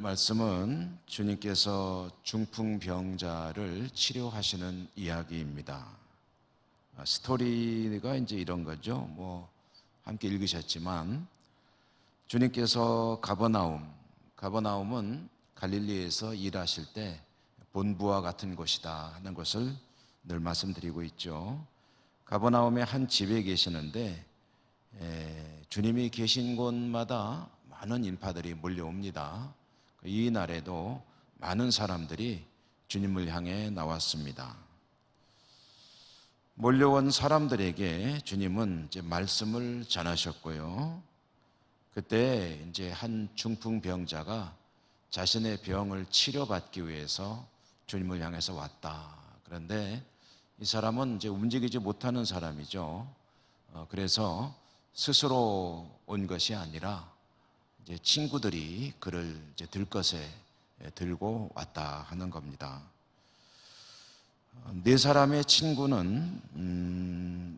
말씀은 주님께서 중풍병자를 치료하시는 이야기입니다. 스토리가 이제 이런 거죠. 함께 읽으셨지만 주님께서 가버나움은 갈릴리에서 일하실 때 본부와 같은 곳이다 하는 것을 늘 말씀드리고 있죠. 가버나움의 한 집에 계시는데 주님이 계신 곳마다 많은 인파들이 몰려옵니다. 이 날에도 많은 사람들이 주님을 향해 나왔습니다. 몰려온 사람들에게 주님은 이제 말씀을 전하셨고요. 그때 이제 한 중풍병자가 자신의 병을 치료받기 위해서 주님을 향해서 왔다. 그런데 이 사람은 이제 움직이지 못하는 사람이죠. 그래서 스스로 온 것이 아니라 이제 친구들이 그를 이제 들것에 들고 왔다 하는 겁니다. 네 사람의 친구는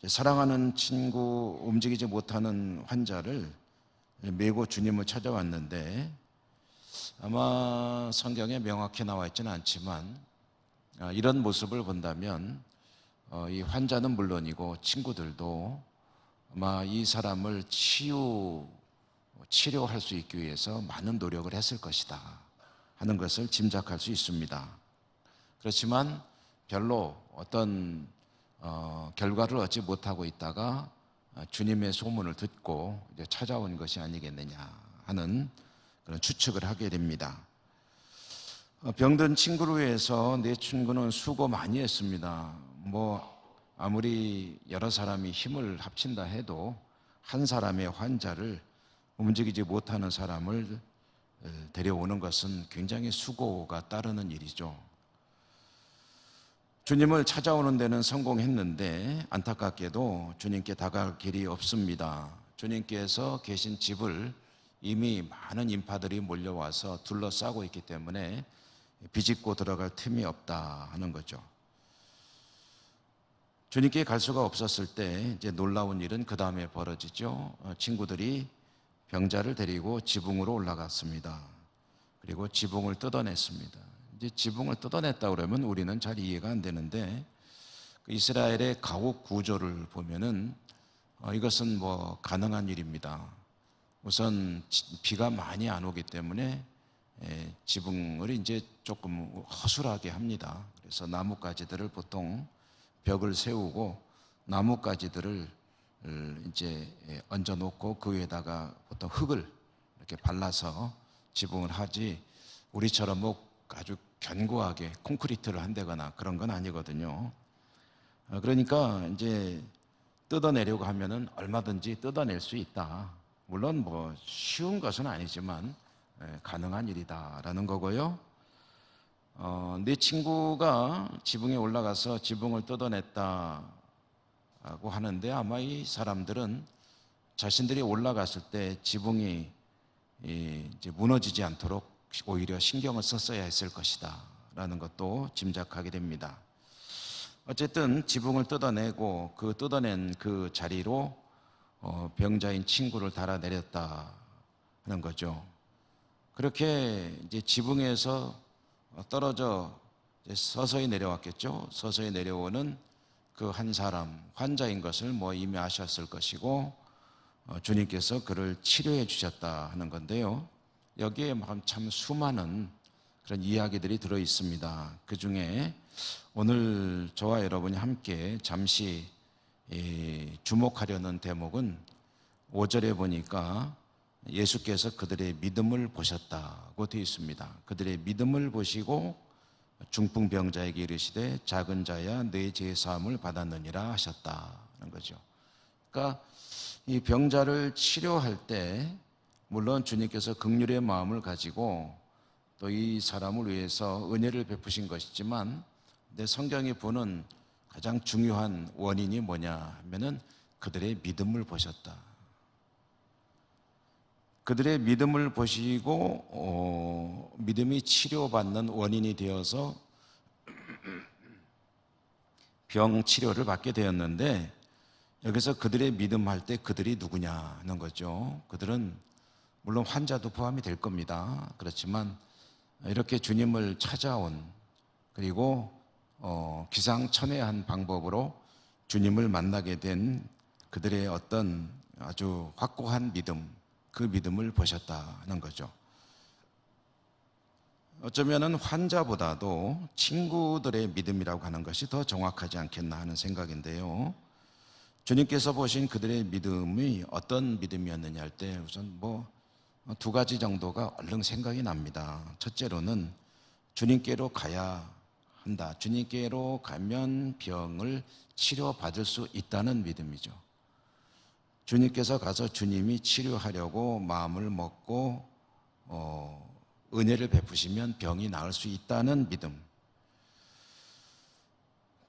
사랑하는 친구, 움직이지 못하는 환자를 메고 주님을 찾아왔는데, 아마 성경에 명확히 나와 있지는 않지만 이런 모습을 본다면 이 환자는 물론이고 친구들도 아마 이 사람을 치료할 수 있기 위해서 많은 노력을 했을 것이다 하는 것을 짐작할 수 있습니다. 그렇지만 별로 어떤 결과를 얻지 못하고 있다가 주님의 소문을 듣고 이제 찾아온 것이 아니겠느냐 하는 그런 추측을 하게 됩니다. 병든 친구를 위해서 내 친구는 수고 많이 했습니다. 아무리 여러 사람이 힘을 합친다 해도 한 사람의 환자를, 움직이지 못하는 사람을 데려오는 것은 굉장히 수고가 따르는 일이죠. 주님을 찾아오는 데는 성공했는데 안타깝게도 주님께 다가갈 길이 없습니다. 주님께서 계신 집을 이미 많은 인파들이 몰려와서 둘러싸고 있기 때문에 비집고 들어갈 틈이 없다 하는 거죠. 주님께 갈 수가 없었을 때 이제 놀라운 일은 그 다음에 벌어지죠. 친구들이 병자를 데리고 지붕으로 올라갔습니다. 그리고 지붕을 뜯어냈습니다. 이제 지붕을 뜯어냈다 그러면 우리는 잘 이해가 안 되는데, 이스라엘의 가옥 구조를 보면은 이것은 가능한 일입니다. 우선 비가 많이 안 오기 때문에 지붕을 이제 조금 허술하게 합니다. 그래서 나뭇가지들을 보통 벽을 세우고 나뭇가지들을 이제 얹어 놓고 그 위에다가 보통 흙을 이렇게 발라서 지붕을 하지, 우리처럼 아주 견고하게 콘크리트를 한다거나 그런 건 아니거든요. 그러니까 이제 뜯어내려고 하면은 얼마든지 뜯어낼 수 있다. 물론 쉬운 것은 아니지만 가능한 일이다라는 거고요. 내 친구가 지붕에 올라가서 지붕을 뜯어냈다고 하는데, 아마 이 사람들은 자신들이 올라갔을 때 지붕이 이제 무너지지 않도록 오히려 신경을 썼어야 했을 것이다 라는 것도 짐작하게 됩니다. 어쨌든 지붕을 뜯어내고 그 뜯어낸 그 자리로 병자인 친구를 달아내렸다 하는 거죠. 그렇게 이제 지붕에서 떨어져 서서히 내려왔겠죠. 서서히 내려오는 그 한 사람, 환자인 것을 이미 아셨을 것이고 주님께서 그를 치료해 주셨다 하는 건데요. 여기에 참 수많은 그런 이야기들이 들어 있습니다. 그 중에 오늘 저와 여러분이 함께 잠시 주목하려는 대목은 5절에 보니까 예수께서 그들의 믿음을 보셨다고 되어 있습니다. 그들의 믿음을 보시고 중풍병자에게 이르시되 작은 자야 내 죄 사함을 받았느니라 하셨다는 거죠. 그러니까 이 병자를 치료할 때 물론 주님께서 긍휼의 마음을 가지고 또 이 사람을 위해서 은혜를 베푸신 것이지만, 내 성경이 보는 가장 중요한 원인이 뭐냐 하면은 그들의 믿음을 보셨다. 그들의 믿음을 보시고 믿음이 치료받는 원인이 되어서 병 치료를 받게 되었는데, 여기서 그들의 믿음 할 때 그들이 누구냐 하는 거죠. 그들은 물론 환자도 포함이 될 겁니다. 그렇지만 이렇게 주님을 찾아온, 그리고 기상천외한 방법으로 주님을 만나게 된 그들의 어떤 아주 확고한 믿음, 그 믿음을 보셨다는 거죠. 어쩌면은 환자보다도 친구들의 믿음이라고 하는 것이 더 정확하지 않겠나 하는 생각인데요. 주님께서 보신 그들의 믿음이 어떤 믿음이었느냐 할 때 우선 두 가지 정도가 얼른 생각이 납니다. 첫째로는 주님께로 가야 한다. 주님께로 가면 병을 치료받을 수 있다는 믿음이죠. 주님께서 가서 주님이 치료하려고 마음을 먹고 은혜를 베푸시면 병이 나을 수 있다는 믿음.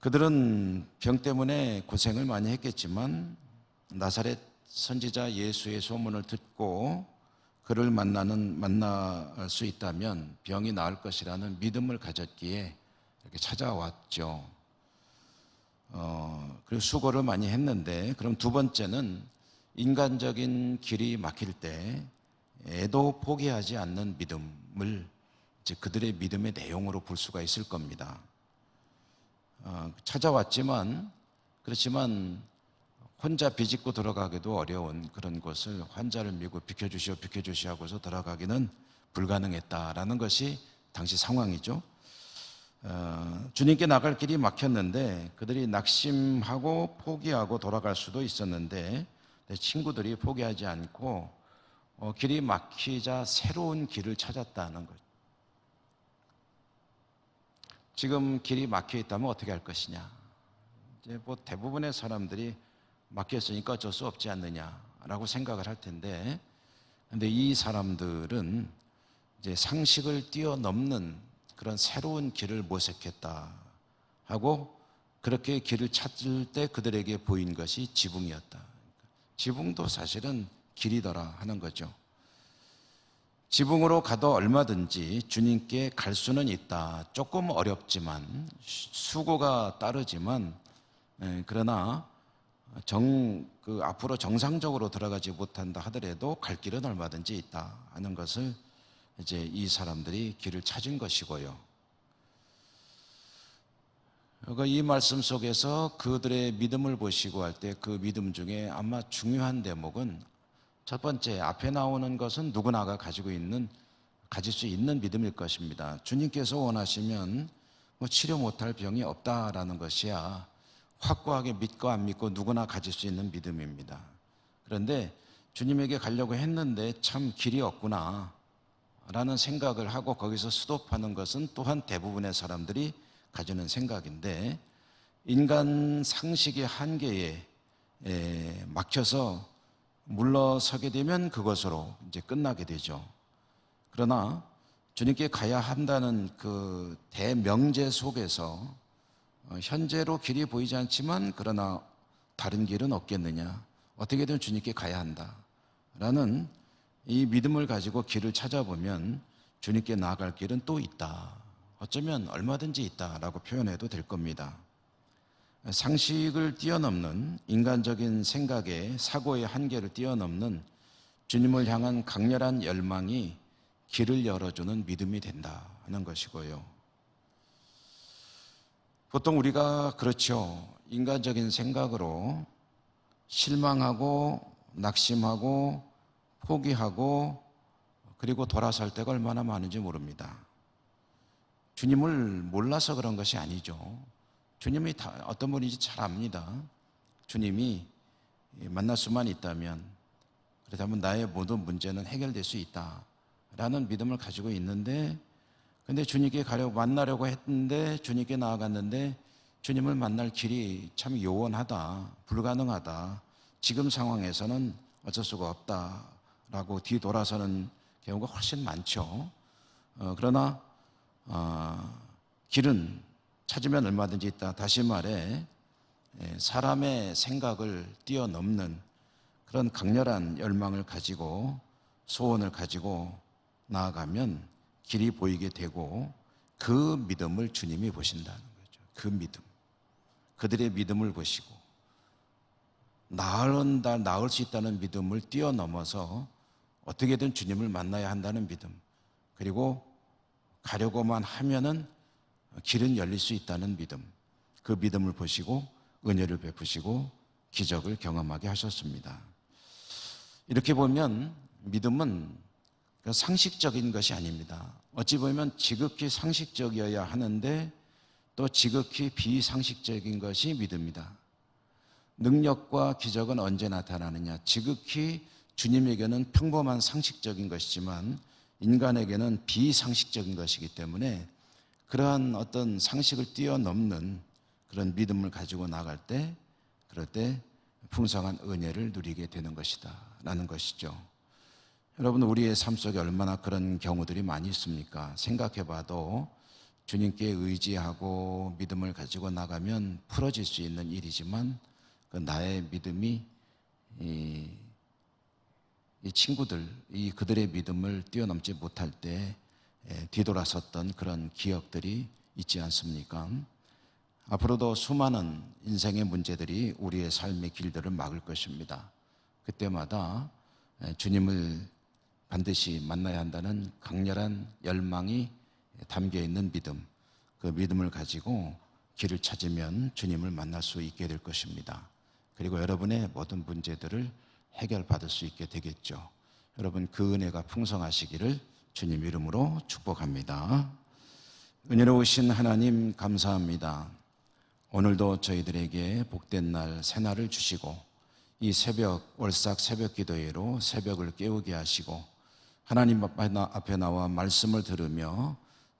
그들은 병 때문에 고생을 많이 했겠지만 나사렛 선지자 예수의 소문을 듣고 그를 만날 수 있다면 병이 나을 것이라는 믿음을 가졌기에 이렇게 찾아왔죠. 그리고 수고를 많이 했는데, 그럼 두 번째는 인간적인 길이 막힐 때 애도 포기하지 않는 믿음을 이제 그들의 믿음의 내용으로 볼 수가 있을 겁니다. 찾아왔지만, 그렇지만 혼자 비집고 들어가기도 어려운 그런 곳을 환자를 밀고 비켜주시오 비켜주시오 하고서 들어가기는 불가능했다라는 것이 당시 상황이죠. 주님께 나갈 길이 막혔는데 그들이 낙심하고 포기하고 돌아갈 수도 있었는데 친구들이 포기하지 않고 길이 막히자 새로운 길을 찾았다는 것. 지금 길이 막혀 있다면 어떻게 할 것이냐? 이제 대부분의 사람들이 막혔으니까 어쩔 수 없지 않느냐라고 생각을 할 텐데, 근데 이 사람들은 이제 상식을 뛰어넘는 그런 새로운 길을 모색했다 하고, 그렇게 길을 찾을 때 그들에게 보인 것이 지붕이었다. 지붕도 사실은 길이더라 하는 거죠. 지붕으로 가도 얼마든지 주님께 갈 수는 있다. 조금 어렵지만 수고가 따르지만, 그러나 앞으로 정상적으로 들어가지 못한다 하더라도 갈 길은 얼마든지 있다 하는 것을 이제 이 사람들이 길을 찾은 것이고요. 그러니까 이 말씀 속에서 그들의 믿음을 보시고 할 때 그 믿음 중에 아마 중요한 대목은, 첫 번째, 앞에 나오는 것은 누구나가 가질 수 있는 믿음일 것입니다. 주님께서 원하시면 치료 못할 병이 없다라는 것이야 확고하게 믿고 안 믿고 누구나 가질 수 있는 믿음입니다. 그런데 주님에게 가려고 했는데 참 길이 없구나 라는 생각을 하고 거기서 스톱하는 것은 또한 대부분의 사람들이 가지는 생각인데, 인간 상식의 한계에 막혀서 물러서게 되면 그것으로 이제 끝나게 되죠. 그러나 주님께 가야 한다는 그 대명제 속에서 현재로 길이 보이지 않지만 그러나 다른 길은 없겠느냐, 어떻게든 주님께 가야 한다라는 이 믿음을 가지고 길을 찾아보면 주님께 나아갈 길은 또 있다, 어쩌면 얼마든지 있다라고 표현해도 될 겁니다. 상식을 뛰어넘는 인간적인 생각의 사고의 한계를 뛰어넘는 주님을 향한 강렬한 열망이 길을 열어주는 믿음이 된다 하는 것이고요. 보통 우리가 그렇죠. 인간적인 생각으로 실망하고 낙심하고 포기하고 그리고 돌아설 때가 얼마나 많은지 모릅니다. 주님을 몰라서 그런 것이 아니죠. 주님이 어떤 분인지 잘 압니다. 주님이 만날 수만 있다면, 그렇다면 나의 모든 문제는 해결될 수 있다라는 믿음을 가지고 있는데, 근데 주님께 만나려고 했는데 주님께 나아갔는데 주님을 만날 길이 참 요원하다, 불가능하다, 지금 상황에서는 어쩔 수가 없다라고 뒤돌아서는 경우가 훨씬 많죠. 그러나 길은 찾으면 얼마든지 있다. 다시 말해 사람의 생각을 뛰어넘는 그런 강렬한 열망을 가지고 소원을 가지고 나아가면 길이 보이게 되고, 그 믿음을 주님이 보신다는 거죠. 그 믿음, 그들의 믿음을 보시고 나을 수 있다는 믿음을 뛰어넘어서 어떻게든 주님을 만나야 한다는 믿음, 그리고 가려고만 하면은 길은 열릴 수 있다는 믿음, 그 믿음을 보시고 은혜를 베푸시고 기적을 경험하게 하셨습니다. 이렇게 보면 믿음은 상식적인 것이 아닙니다. 어찌 보면 지극히 상식적이어야 하는데 또 지극히 비상식적인 것이 믿음이다. 능력과 기적은 언제 나타나느냐? 지극히 주님에게는 평범한 상식적인 것이지만 인간에게는 비상식적인 것이기 때문에 그러한 어떤 상식을 뛰어넘는 그런 믿음을 가지고 나갈 때, 그럴 때 풍성한 은혜를 누리게 되는 것이다 라는 것이죠. 여러분, 우리의 삶 속에 얼마나 그런 경우들이 많이 있습니까? 생각해 봐도 주님께 의지하고 믿음을 가지고 나가면 풀어질 수 있는 일이지만 그 나의 믿음이 이 친구들, 그들의 믿음을 뛰어넘지 못할 때 뒤돌아섰던 그런 기억들이 있지 않습니까? 앞으로도 수많은 인생의 문제들이 우리의 삶의 길들을 막을 것입니다. 그때마다 주님을 반드시 만나야 한다는 강렬한 열망이 담겨 있는 믿음, 그 믿음을 가지고 길을 찾으면 주님을 만날 수 있게 될 것입니다. 그리고 여러분의 모든 문제들을 해결받을 수 있게 되겠죠. 여러분, 그 은혜가 풍성하시기를 주님 이름으로 축복합니다. 은혜로우신 하나님 감사합니다. 오늘도 저희들에게 복된 날, 새날을 주시고 이 새벽, 월삭 새벽 기도회로 새벽을 깨우게 하시고 하나님 앞에 나와 말씀을 들으며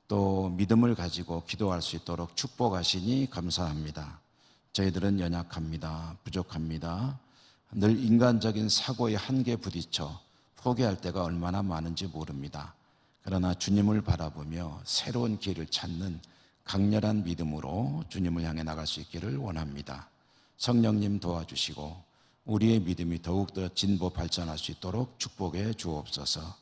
또 믿음을 가지고 기도할 수 있도록 축복하시니 감사합니다. 저희들은 연약합니다. 부족합니다. 늘 인간적인 사고의 한계에 부딪혀 포기할 때가 얼마나 많은지 모릅니다. 그러나 주님을 바라보며 새로운 길을 찾는 강렬한 믿음으로 주님을 향해 나갈 수 있기를 원합니다. 성령님 도와주시고 우리의 믿음이 더욱더 진보 발전할 수 있도록 축복해 주옵소서.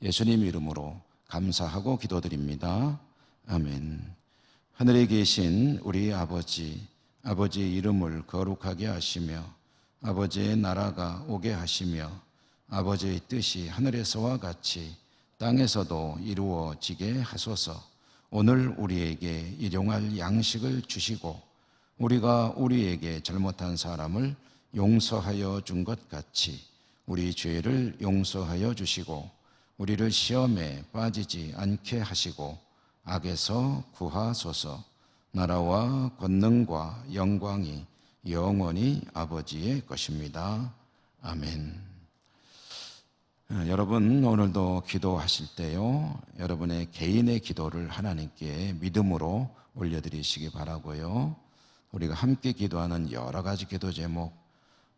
예수님 이름으로 감사하고 기도드립니다. 아멘. 하늘에 계신 우리 아버지, 아버지의 이름을 거룩하게 하시며 아버지의 나라가 오게 하시며 아버지의 뜻이 하늘에서와 같이 땅에서도 이루어지게 하소서. 오늘 우리에게 일용할 양식을 주시고 우리가 우리에게 잘못한 사람을 용서하여 준 것 같이 우리 죄를 용서하여 주시고 우리를 시험에 빠지지 않게 하시고 악에서 구하소서. 나라와 권능과 영광이 영원히 아버지의 것입니다. 아멘. 여러분, 오늘도 기도하실 때요, 여러분의 개인의 기도를 하나님께 믿음으로 올려드리시기 바라고요. 우리가 함께 기도하는 여러 가지 기도 제목,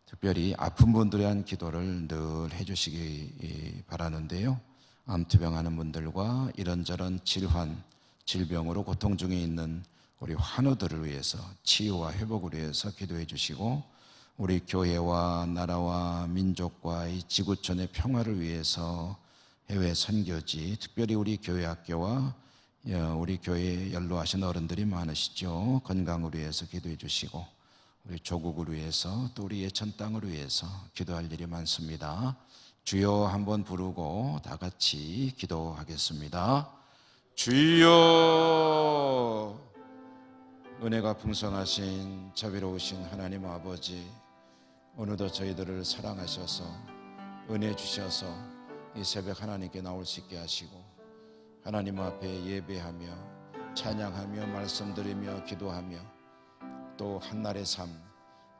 특별히 아픈 분들에 대한 기도를 늘 해주시기 바라는데요. 암투병하는 분들과 이런저런 질병으로 고통 중에 있는 우리 환우들을 위해서 치유와 회복을 위해서 기도해 주시고 우리 교회와 나라와 민족과 이 지구촌의 평화를 위해서 해외 선교지, 특별히 우리 교회 학교와 우리 교회에 연로하신 어른들이 많으시죠. 건강을 위해서 기도해 주시고 우리 조국을 위해서 또 우리 예천 땅을 위해서 기도할 일이 많습니다. 주여 한번 부르고 다 같이 기도하겠습니다. 주여. 은혜가 풍성하신 자비로우신 하나님 아버지, 오늘도 저희들을 사랑하셔서 은혜 주셔서 이 새벽 하나님께 나올 수 있게 하시고 하나님 앞에 예배하며 찬양하며 말씀드리며 기도하며 또 한날의 삶,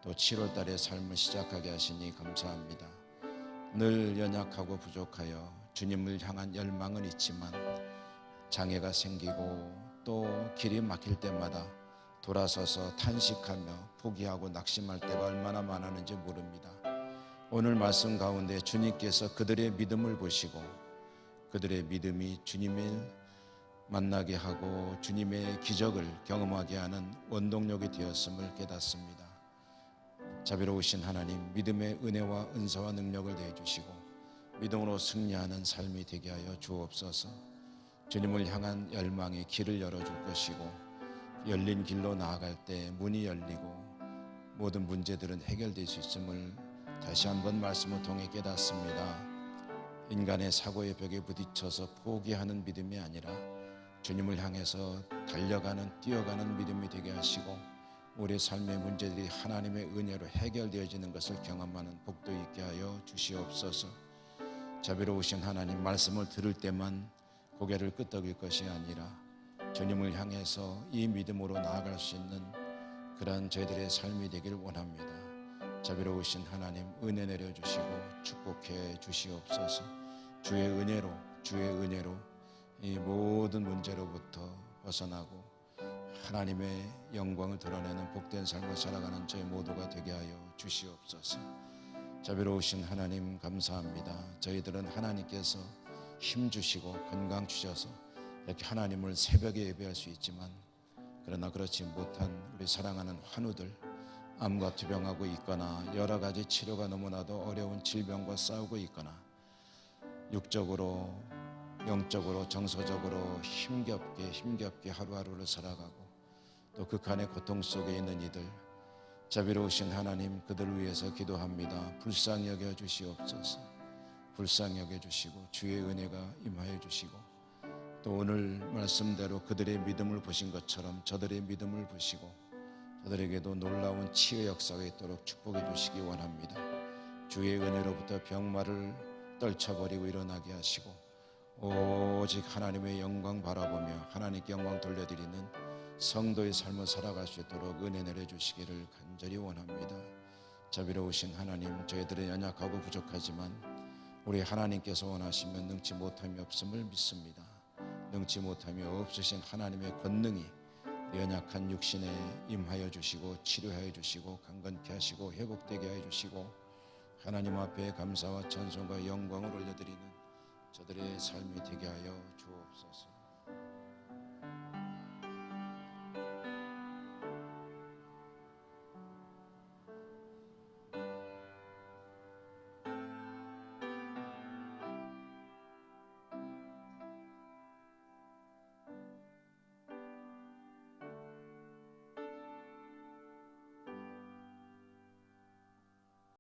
또 7월달의 삶을 시작하게 하시니 감사합니다. 늘 연약하고 부족하여 주님을 향한 열망은 있지만 장애가 생기고 또 길이 막힐 때마다 돌아서서 탄식하며 포기하고 낙심할 때가 얼마나 많았는지 모릅니다. 오늘 말씀 가운데 주님께서 그들의 믿음을 보시고 그들의 믿음이 주님을 만나게 하고 주님의 기적을 경험하게 하는 원동력이 되었음을 깨닫습니다. 자비로우신 하나님, 믿음의 은혜와 은사와 능력을 내주시고 믿음으로 승리하는 삶이 되게 하여 주옵소서. 주님을 향한 열망의 길을 열어줄 것이고 열린 길로 나아갈 때 문이 열리고 모든 문제들은 해결될 수 있음을 다시 한번 말씀을 통해 깨닫습니다. 인간의 사고의 벽에 부딪혀서 포기하는 믿음이 아니라 주님을 향해서 달려가는 뛰어가는 믿음이 되게 하시고 우리의 삶의 문제들이 하나님의 은혜로 해결되어지는 것을 경험하는 복도 있게 하여 주시옵소서. 자비로우신 하나님, 말씀을 들을 때만 고개를 끄덕일 것이 아니라 주님을 향해서 이 믿음으로 나아갈 수 있는 그러한 저희들의 삶이 되길 원합니다. 자비로우신 하나님, 은혜 내려주시고 축복해 주시옵소서. 주의 은혜로 이 모든 문제로부터 벗어나고 하나님의 영광을 드러내는 복된 삶을 살아가는 저희 모두가 되게 하여 주시옵소서. 자비로우신 하나님, 감사합니다. 저희들은 하나님께서 힘 주시고 건강 주셔서 이렇게 하나님을 새벽에 예배할 수 있지만, 그러나 그렇지 못한 우리 사랑하는 환우들, 암과 투병하고 있거나 여러 가지 치료가 너무나도 어려운 질병과 싸우고 있거나 육적으로 영적으로 정서적으로 힘겹게 하루하루를 살아가고 또 극한의 고통 속에 있는 이들, 자비로우신 하나님, 그들을 위해서 기도합니다. 불쌍히 여겨 주시옵소서. 불쌍히 여겨 주시고 주의 은혜가 임하여 주시고 또 오늘 말씀대로 그들의 믿음을 보신 것처럼 저들의 믿음을 보시고 저들에게도 놀라운 치유의 역사가 있도록 축복해 주시기 원합니다. 주의 은혜로부터 병마를 떨쳐버리고 일어나게 하시고 오직 하나님의 영광 바라보며 하나님께 영광 돌려드리는 성도의 삶을 살아갈 수 있도록 은혜 내려주시기를 간절히 원합니다. 자비로우신 하나님, 저희들은 연약하고 부족하지만 우리 하나님께서 원하시면 능치 못함이 없음을 믿습니다. 능치 못함이 없으신 하나님의 권능이 연약한 육신에 임하여 주시고 치료하여 주시고 강건케 하시고 회복되게 하여 주시고 하나님 앞에 감사와 찬송과 영광을 올려드리는 저들의 삶이 되게 하여 주옵소서.